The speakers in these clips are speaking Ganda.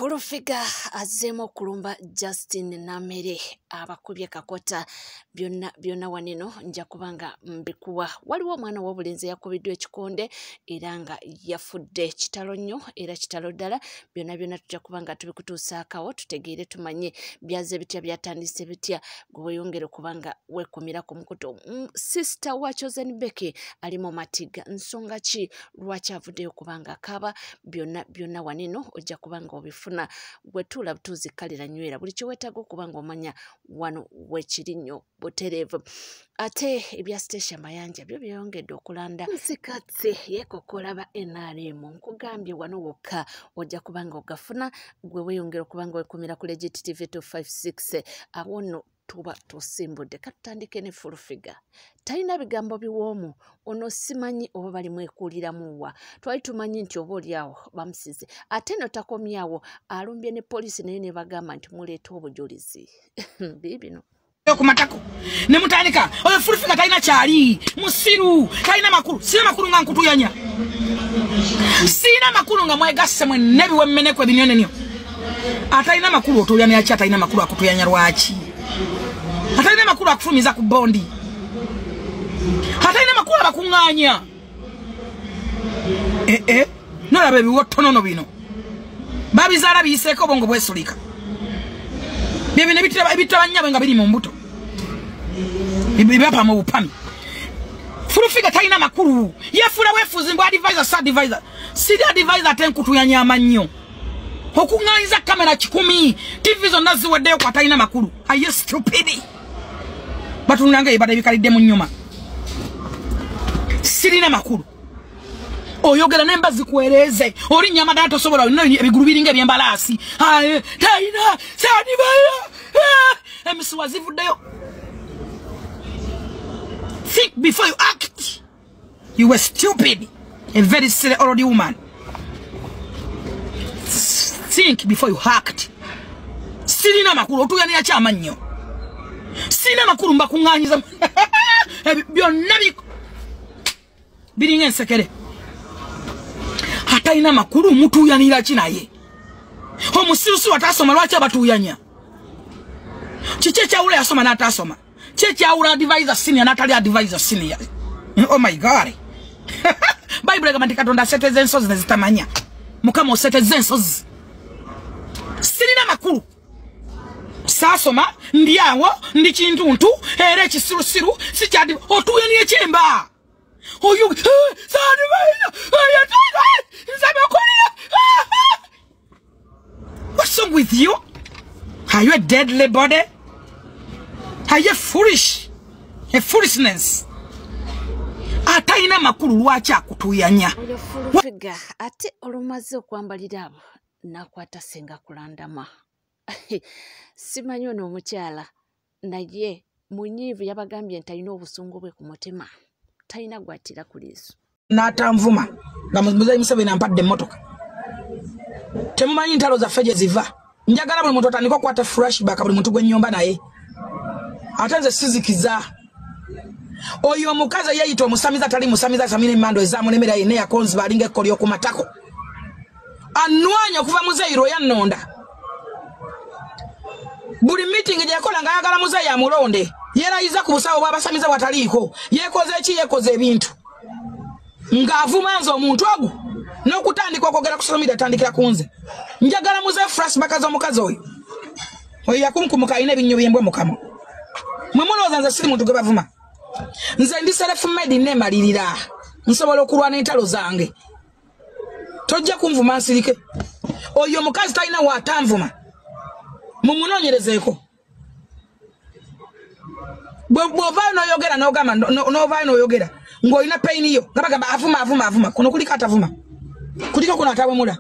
Fulufiga azemo kulumba Justin Namere abakubye kakota byonna wanino nja kubanga mbikuwa waliwo omwana w'obulenzi yakubiddwa ekikonde era nga yafudde kitalo nnyo era kitalo ddala byonna tujja kubanga tubikutuusaakawo tutegeere tumanye byaze bitya byatandise bitya gwe weyongere kubanga weekumira ku mukuto sister wa Chosen Becky ali mu matiga nsonga ki lwaki avuddeyo kubanga kaba byonna wanino ojja kubanga obifuna bwetula butuzikalira nywera buli kiwetaga okubanga omanya wano wekiri nnyo butereevu ate ebya station mayanja byo byongedde okulanda nsikatse yekokola ba NRM nkugambye wano wokka ojja kubanga ogafuna gwe weyongera okubanga wekumira ku Legit TV 256 awono tuba tusimbudde katutandike ne Fulufiga talina bigambo biwoomu ono simanyi oba bali mwekuuliramuwa twali tumanyi nti oba oliawo bamusize ate no takomyawo alumbye ne polisi naye ne bagamba nti muleeta obujulizi bibino okumatako ne mutandika oyo Fulufiga talina kyali musiru talina makulu sina makulu nga nkutuyanya sina makulu nga mwegasse mwe nebiwe mmeneko ebinyonenyo atalina makulu otuyanya yaki atalina makulu akutuyanya lwaki atalina makulu akufumiza ku bondi atalina makulu abakuŋŋaanya nolaba ebiwottonono bino babizaala biyiseeko bongo bwesulika byebino ebitabanyabwe nga biri mu mbuto bibapa mu bupami Fulufiga talina makulu yefuula weefuzi mbw advisor sa advisor siri advisor ate nkutuyanya amannyo okuŋŋaanyiza kamera 10 TV zonna ziweddeyo ku atalina makulu aye stupidi batunanga ebibadde bikalidde mu nnyuma sirina makulu oyogera nemba zikuweereze olinnya amadala tosobola olina ebigulu biringa ebyembalaasi talina sadibaya emisuwa zivuddeyo think before you act you were stupid a very silly old woman think before you act sirina makulu otuyanira kyamannyo sina makulu mbakuŋŋaanyiza byonna biringa ensekere atalina makulu mutuyanira ki naye omusirusiru atasoma lwaki abatuyanya kiki ekyawula yasoma n'atasoma ki ekyawula advisor senior n'atali advisor senior oh my god bayibuli egamba nti katonda aseteza ensozi nezitamanya mukama oseteza ensozi sirina makulu saasoma ndi awo ndi kintuntu era ekisirusiru sikyadi otuyani ekyemba oyo what's wrong with you? Are you a deadly body? Are you foolish? A foolishness. Atalina makulu lwaki akutuyanya Fulufiga ate olumaze okwambalira abo nakwata senga kulandama simanyi ono omukyala naye munyiivu yabagambye nti alina obusungu bwe ku mutima talina gwatira ku liiso n'atanvuma nga muzeeyi Museveni ampadde emmotoka temumanyi ntalo zaffe gye ziva njagala buli muntu otandika okukwata flashback buli muntu gwennyomba naye ate nze sizikiza oyo omukazi yeeyita omusamiza tali musamiza samina emmando ezaamulemera yenna yakonziba alinga ekkoli okumatako anwanya okuva muzeeyi Royannonda buli meeting gye yakola nga ayagala muzeeyi amulonde yeerayiza ku busawo bw'abasamiza bwataliiko yekoze ebintu ng'avuma nze omuntu ogu n'okutandika okwogera ku social media atandikira ku nze njagala muzeeyi flashback z'omukazi oyo yakunkumuka alina ebinnyo by'embwa mukama mwe mulowooza nze siri muntu gwe bavuma nze ndi self-made neemalirira nsobola okulwana entalo zange tojja kunvuma nsirike oyo omukazi talina waatanvuma mumunoonyerezeeko bw'ovaayo n'oyogera n'ogamba n'ovaayo n'oyogera ng'olina payini yo nga bagamba avuma kuno kuliko atavuma kuliko kuno atabwemula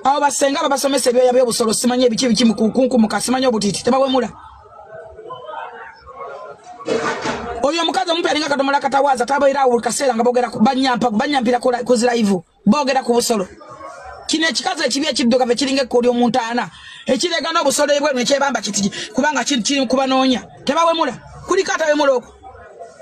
abo basenga babasomesa ebyoya by'obusolo simanyi ebiki mukunkumuka simanyi obutiiti tebabwemula oyo omukazi omupya alinga kadomola katawaaza tabairaawo buli kaseera nga boogera banyampira ku ziraivu boogera ku busolo kino ekikazi ekibi ekiddugavu ekiringa ekkoli omuntu ana ekireega n'obusolo ebwenu ekyebamba kiti kubanga kiri kubanoonya tebawemula kuliko atabemula okwo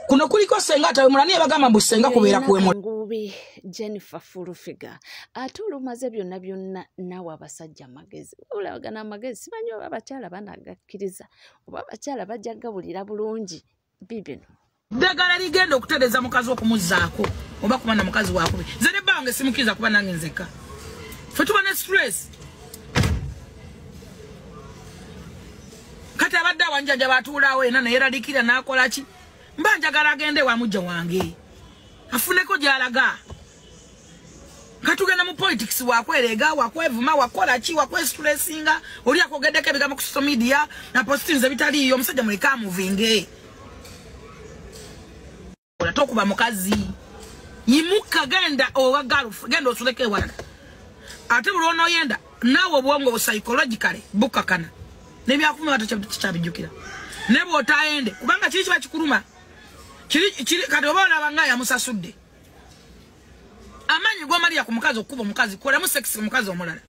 kuno kuliko senga atawe mulani yabagamba mbu senga kubeera kuwemo ngubi Jennifer Fulufiga ate olumaze byonna nawe abasajja amagezi olabagana amagezi simanyi oba abakyala banagakkiriza oba abakyala bajja gabulira bulungi bibino ddagala ligenda okutereza mukazi okumuzzaako oba kumana mukazi wakubi nze ne bange simukiriza kuba nange nzeka fe tuba ne stress kati abadde awanjanja batuulaawo ena neyeraliikirira n'akola ki mba njagala agende wa mujja wange afuneko gy'alaga katugenda mu politics wakwerega wakwevuma wakola ki wakwestressinga oli akogeddeko ebigambo ku social media na postinze bitaliiyo omusajja muleka muvinge ola tokuba mukazi yimuka genda owagalufu genda osuleke ewalala ate buli onoyenda naawe obwongo psychologically bukakana nebyakumi watakyabijjukira ne bw'otayende kubanga kiri kiba kikuluma kiri kati oba olaba nga yamusasudde amaanyi g'omaliya ku mukazi okuba omukazi kolemu sekisi omukazi omulala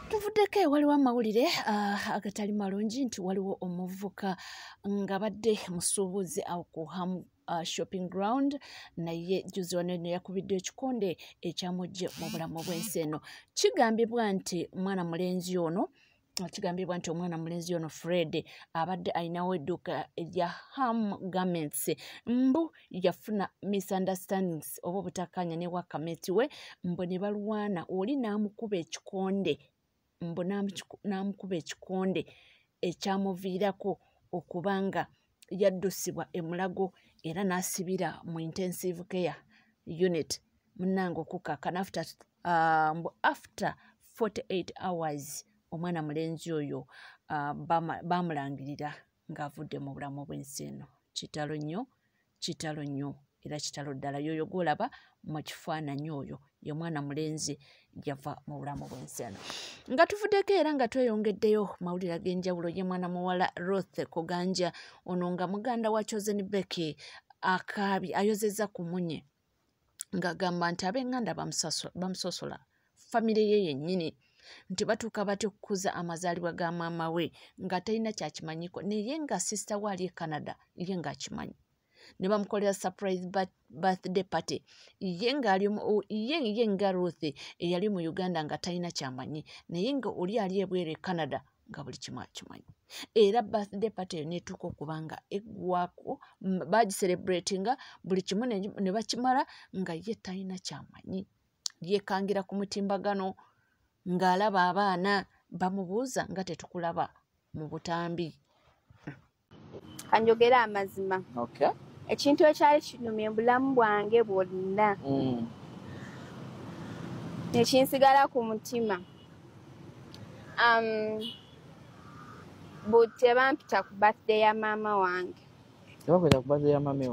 tuvuddeko waliwo amawulire agatali malungi nti waliwo omuvuka nga badde musuubuzi awo ku hamu shopping ground naye juzi wanene yakubidde ekikonde ekyamujje mu bulamu bw'ensi eno kigambibwa nti omwana mulenzi ono Fred abadde ayinawo edduuka erya Ham Garments mbu yafuna misunderstandings oba obutakkaanya ne wakameti we mbu ne balwana oli n'amukuba ekikonde mbu n'amukuba ekikonde ekyamuviirako okubanga yaddusibwa emulago era n'asibira mu intensive care unit munnange okukkakkana after 48 hours omwana mulenzi oyo bamulangirira ng'avudde mu bulamu bw'ensi eno kitalo nnyo era kitalo ddala yoyo gwolaba mu kifaananyi oyo ye mwana mulenzi yava mu bulamu bw'ensi eno nga tuvuddeko era nga tweyongeddeyo mawulire ag'enjawulo ye mwana muwala Ruth Koganja ono nga muganda wa Chosen Becky akabi ayozezza ku munye ng'agamba nti ab'enganda bamusosola famire ye yennyini nti batuuka batya okukuza amazaalibwa ga maama we nga talina kyakimanyiko naye nga sisita we ali e Canada ye ng'akimanyi ne bamukolera surprise birthday party ye nga Ruth eyali mu Uganda nga talina kyamanyi naye nga oli ali ebweru e Canada nga buli kimu akimanyi era birthday party eyo neetuuka okubanga eggwako bagiselebratinga buli kimu ne bakimala nga ye talina kyamanyi yeekangira ku mutimbagano ng'alaba abaana bamubuuza nga tetukulaba mu butambi kanjogera amazima ekintu ekyali kinumye mu bulamu bwange bwonna nekinsigala ku mutima tebampita ku birthday ya maama wange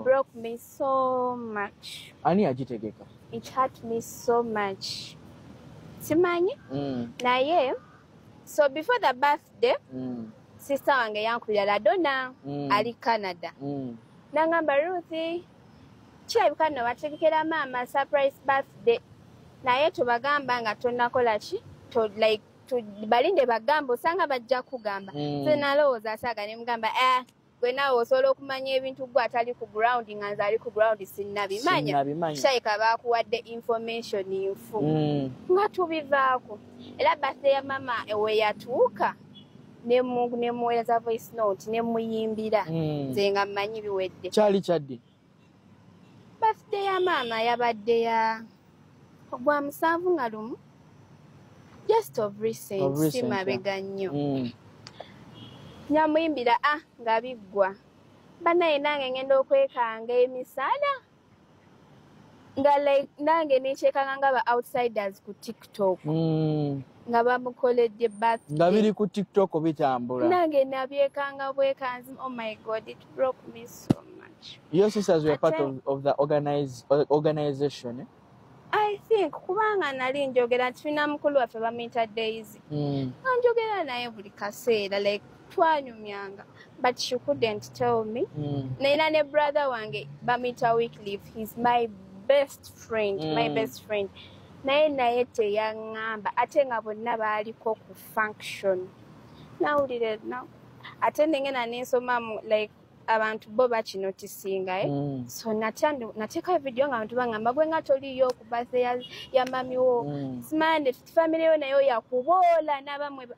broke me so much ani agitegeka it hurt me so much simanyi naye so before the birthday sister wange yankubira ladona ali Canada nangamba Ruthi kirabika nno bategekera maama surprise birthday naye tubagamba nga tonakola ki balinde bagamba osanga bajja kugamba so nalowooza asaaga ne mugamba gwe naawe osobola okumanya ebintu gwe atali ku ground nga nze ali ku ground sinnabimanya kirabika baakuwadde information nfu nga tubivaako era birthday ya maama we yatuuka nemuweereza voice note nemuyimbira nze nga mmanyi biwedde kyali kyaddi birthday ya maama yabadde ya gwa 7 just of recent si mabega nnyo nyamuyimbira nga biggwa banaye nange ngenda okwekanga emisana nga nange nekyekanga nga ba outsiders ku TikTok nga bamukoledde birthday nga biri ku TikTok bitambula nange nabyekanga bwekanzi oh my god it broke me so much. Your sisters were part of the organization I think kubanga nali njogera tulina mukulu waffe bamuyita Daisy njogera naye buli kaseera like twanyumyanga but she couldn't tell me naina ne brother wange bamuyita Wycliffe he's my best friend naye teyaŋŋamba ate nga bonna baaliko ku function nawulire ate nengena nensoma like abantu bo bakinotisinga so nateeka video nga abantu bangamba gwe nga toliyo ku birthday ya mami wo simande family yo nayo yakubola n'abamwe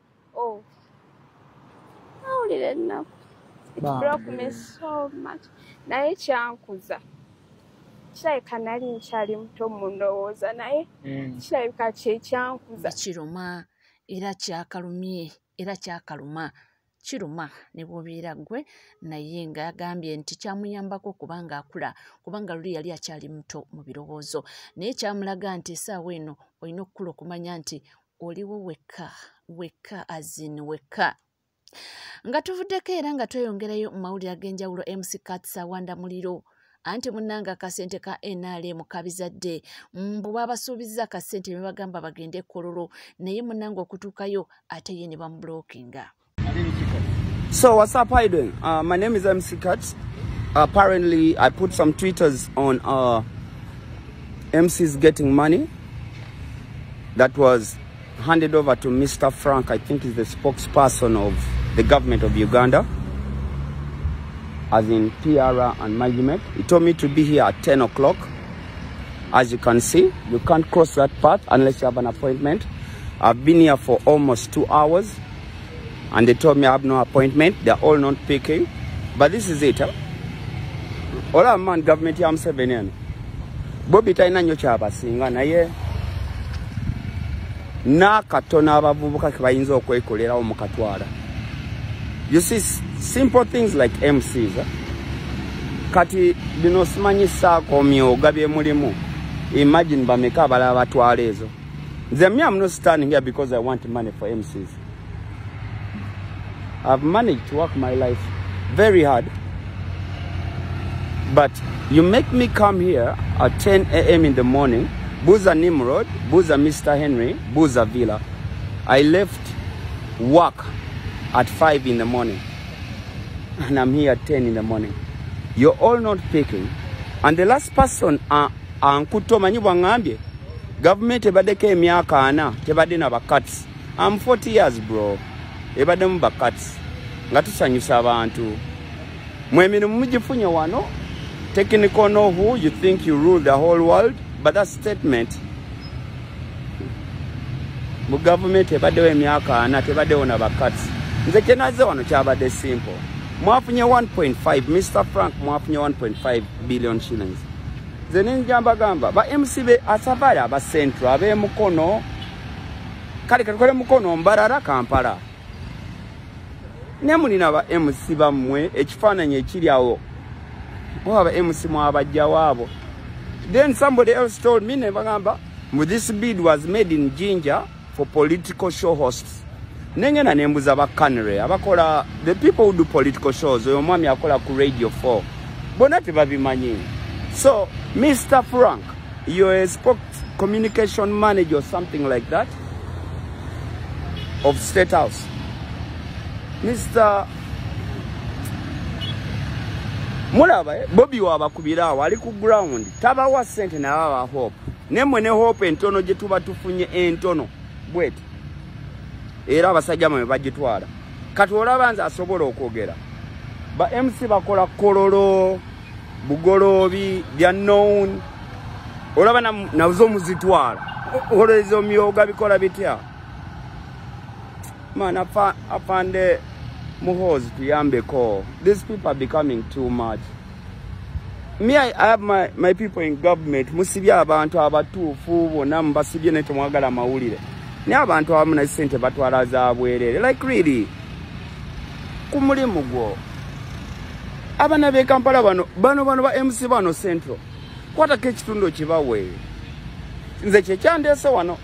nawulira ennaku it broke me so much naye kyankuza kirabika nali nkyali muto mu ndowooza naye kirabika kyekyankuza kiruma era kyakalumye era kyakaluma kiruma ne bwobeera gwe naye nga yagambye nti kyamuyambako kubanga akula kubanga luli yali akyali muto mu birowoozo naye kyamulaga nti essaawa eno olina okukula okumanya nti oliwo wekka azin wekka nga tuvuddeko era nga tweyongerayo mu mawulire ag'enjawulo MC Katsa Wanda Muliro anti munnanga akasente ka NRM kabizadde mbu babasuubiza akasente ne bagamba bagende Kololo naye munnanga okutuukayo ate ye ne bamubulookinga. So what's up, how you doing? My name is MC Katz. Apparently I put some tweeters on MC's getting money that was handed over to Mr. Frank, I think is the spokesperson of the government of Uganda, as in PR and management. He told me to be here at 10 o'clock. As you can see, you can't cross that path unless you have an appointment. I've been here for almost 2 hours. And they told me I have no appointment. They're all not picking. But this is it. Huh? All our man government here, I'm 7 years. Bobby Taina Nyochaba Singa, Naye Na Katona Babuka Kainzo Kwekolera or Mokatwara. You see, simple things like MCs. Huh? Kati Dinosmani Sakomio, Gabi Mulimu. Imagine Bameka Balatwarezo. I'm not standing here because I want money for MCs. I've managed to work my life very hard. But you make me come here at 10 a.m. in the morning, Buza Nimrod, Buza Mr. Henry, Buza Villa. I left work at 5 in the morning. And I'm here at 10 in the morning. You're all not picking. And the last person, Ankuto Manibangambie, government ebadeke emyaka ana, tebade na bakats. I'm 40 years, bro. Ebademu bakats nga tusanyusa abantu mwemini mujifunye wano technical know who you think you rule the whole world, but that statement mu government ebadewo emyaka ana tebadewo na bakats nze kyenaze wano kyabadde simple mwafunye 1.5 Mr. Frank mwafunye 1.5 billion shillings nze ninjamba gamba ba MC be asabala ba central abe mukono kale kakole mukono mbarara Kampala Nemulina ba MC bamwe ekifaananyi ekiri awo waba MC mwabajja waabo. Then somebody else told me nebagamba this bid was made in Jinja for political show hosts. Nengena nembuza ba Canary abakola the people who do political shows oyo mwami akola ku Radio 4 bona tebabimanyi. So Mr. Frank, you're a communication manager or something like that of State House. Mr. Mulaba Bobby wabakubira wali ku ground tabawa sente na baba hope nemwe ne hope entono gye tuba tufunye entono bwet era abasajja mwe bagitwala kati olabanza asobola okwogera ba MC bakola Kololo Bugolobi bya known olaba nazo muzitwala olezo myoga bikola bitya man apande muhozi tuyambeko. These people are becoming too much. Me, I have my people in government. Musibya abantu abatuufu bonna mbasibye ne temwagala mawulire. Ne abantu abamuna sente batwala zaabwerere. Like really. Kumulimu gwo. Abana be Kampala bano ba MC bano central. Kwata kekitundu kibawe. Nze kyekyandese wano.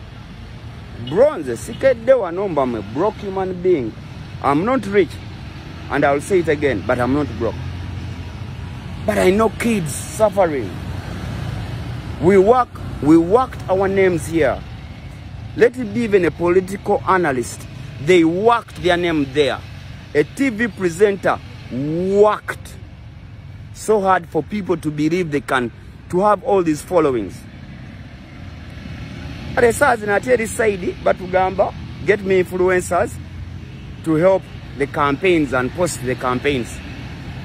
Bronze sikedde wano mbamwe broke human being. I'm not rich. And I'll say it again, but I'm not broke. But I know kids suffering. We worked our names here. Let it be even a political analyst. They worked their name there. A TV presenter worked so hard for people to believe they can, to have all these followings. But Batugamba, get me influencers to help the campaigns and post the campaigns.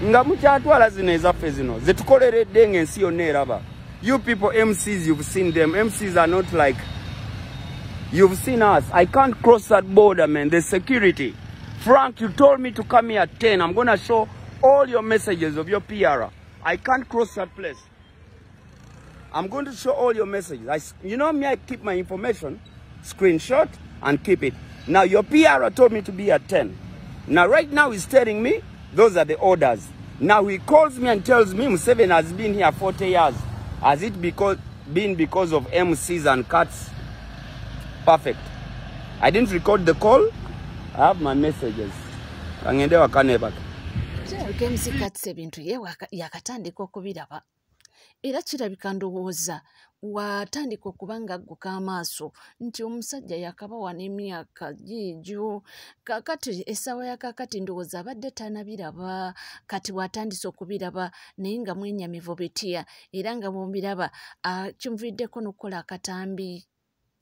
nga mukyatwala zino ezaffe zino zetukoleredde ng'ensi yonna eraba. You people MCs, you've seen them. MCs are not like, you've seen us. I can't cross that border, man. There's security. Frank, you told me to come here at 10. I'm going to show all your messages of your PR. I can't cross that place. I'm going to show all your messages. You know me, I keep my information, screenshot, and keep it. Now, your PR told me to be at 10. Now, right now, he's telling me those are the orders. Now, he calls me and tells me Museveni has been here 40 years. Has it been because of MCs and cuts? Perfect. I didn't record the call. I have my messages. Kangende wakane baka. MC cuts ebintu ye yakatandika okubiraba. Era kirabika ndowooza watandika okubanga agguka amaaso nti omusajja yakabawa n'emyaka giigyo kakati essaawa ya kakati ndowooza abadde tanabiraba kati watandise okubiraba naye nga mwenyamivu betya era nga bw'ombiraba kimuviddeko n'okukola akatambi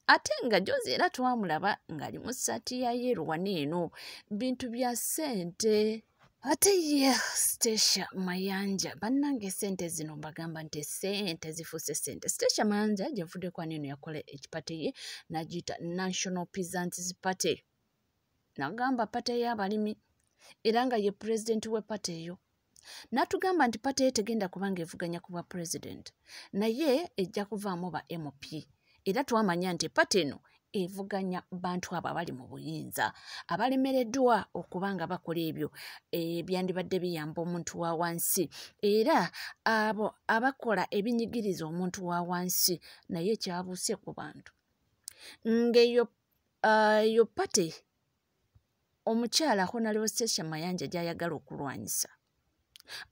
ate nga Jozi era twamulaba ng'ali mu ssaati ya yeru waneeno bintu bya ssente. Ate ye Stesha Mayanja bannange sente zino mbagamba nti sente zifuuse sente. Stesha Mayanja gyenvudde kwa neno yakola ekipate ye n'agiyita National Peasants Party. Nagamba pate y'abalimi era nga ye president we pate eyo. N'atugamba nti pate ye tegenda kubanga evuganya ku bwa president naye ejja kuvaamu ba MP. Era twamanya nti pate eno evuganya bantu abo abali mu buyinza abalemereddwa okubanga bakola ebyo byandibadde biyamba omuntu wa wansi era abo abakola ebinyigiriza omuntu wa wansi naye kyabuuse ku bantu ng'eyo yo pate omukyala Honorable Stesha Mayanja gy'ayagala okulwanyisa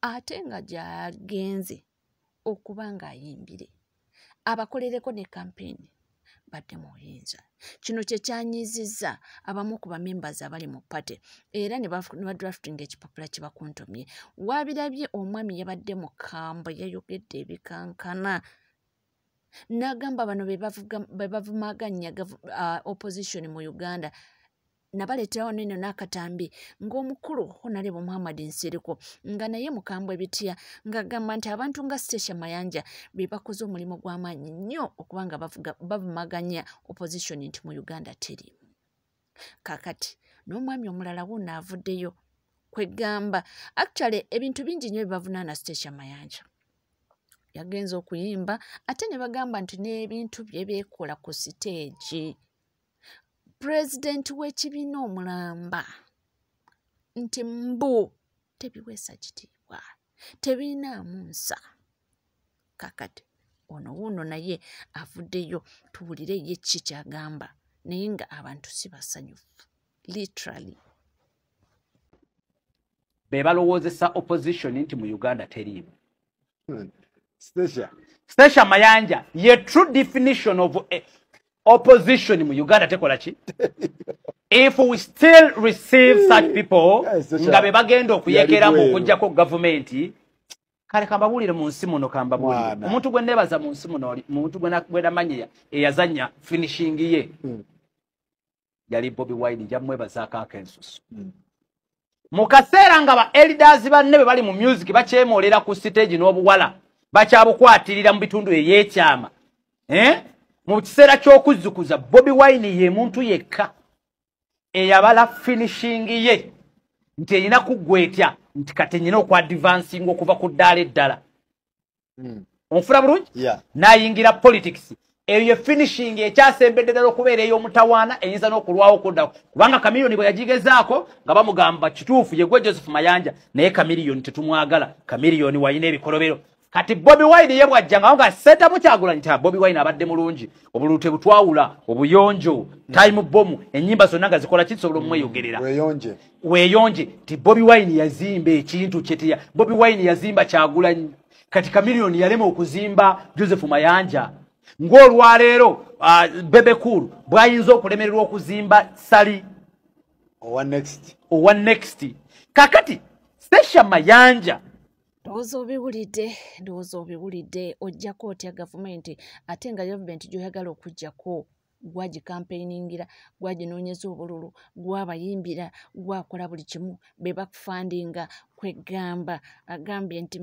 ate nga gy'agenze okubanga ayimbire abakolereko ne kampeni badde mu buyinza. Kino kye kyanyiizizza abamu ku bamembazi abali mu pate era ne badraftinga ekipapula kye bakuntumye. Wabirabye omwami yabadde mu kambo yayogedde ebikankana n'agamba bano be bavumaganya opposition mu Uganda nabaleeterawo neno n'akatambi ng'omukulu Honorable Muhammad Nsiriko nga naye mukambwe ebitya ng'agamba nti abantu nga Stesha Mayanja be bakoze omulimu gw'amaanyi nnyo okubanga bavumaganya opposition nti mu Uganda teri. Kakati n'omwami omulala wuno avuddeyo kwegamba actually ebintu bingi nnyo bibavunaana Stesha Mayanja. Yagenze okuyimba ate ne bagamba nti n'ebintu bye beekola ku siteegi. President w'ekibiina omulamba nti mbu tebiweesa kitiibwa tebinaamu nsa. Kakati ono wuno naye avuddeyo tuwulire ye ki kyagamba naye nga abantu si basanyufu literally. Be balowoozesa opposition nti mu Uganda teriimu. Stesha Mayanja ye true definition of opposition mu Uganda tekola ki? If we still receive such people nga be bagenda okuyekera mu okujjako government kale kambabulire mu nsi muno kambabulire omuntu gwe nebaza mu nsi muno omuntu gwe namanya eyazanya finishing ye yali Bobi Wine jamwebaza kakensusu mu kaseera nga ba elders banne be bali mu music bakyemolera ku stage n'obuwala bakyabukwatirira mu bitundu eyekyama mu kiseera ky'okuzzukuza Bobi Wine ye muntu yekka eyabala finishing ye nti erina kuggwetya nti kati nyina okwadvancing okuva ku ddaala eddala. Onfuna bulungi? N'ayingira politics. Eyo ye finishing ekyasembedde ddala okubeera ey'omutawaana eyinza n'okulwawo okuddawo. Kubanga Chameleone bwe yagigezaako nga bamugamba kituufu ye gwe Joseph Mayanja naye Chameleone tetumwagala. Chameleone wayina ebikolobero. Kati Bobi Wine ye bwajjanga nga seta Kyagulanyi nti Bobi Wine abadde mulungi obulute butwawula obuyonjo time bomb ennyimba zonna nga zikola kisobola omweyogerera weeyonje ti Bobi Wine yazimba ekintu kyetiya Bobi Wine yazimba Kyagulanyi kati Chameleone yalema okuzimba Joseph Mayanja ng'olwaleero Bebe Cool bwayinza okulemererwa okuzimba Sali owa next kakati Stesha Mayanja ndowooza obiwulidde ojjako otya gavumenti ate nga gavumenti gy'oyagala okuggyako gwagikampeiningira gwaginoonyeza obululu gwabayimbira gwakola buli kimu be bakufandinga kwegamba agambye nti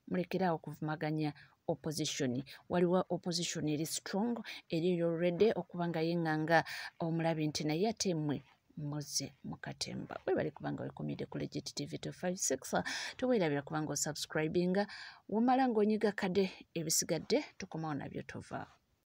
mulekeraawo okuvumaganya opposition. Waliwo opposition eri strong eri already okuba nga yeŋŋanga omulabi nti naye ate mmwe muze mukatemba. Webali kubanga wekomide ku Legit TV 256 tuweerabira kubanga osubscribinga wamala ng'onyiga kade ebisigadde tukomawo nabyo tova.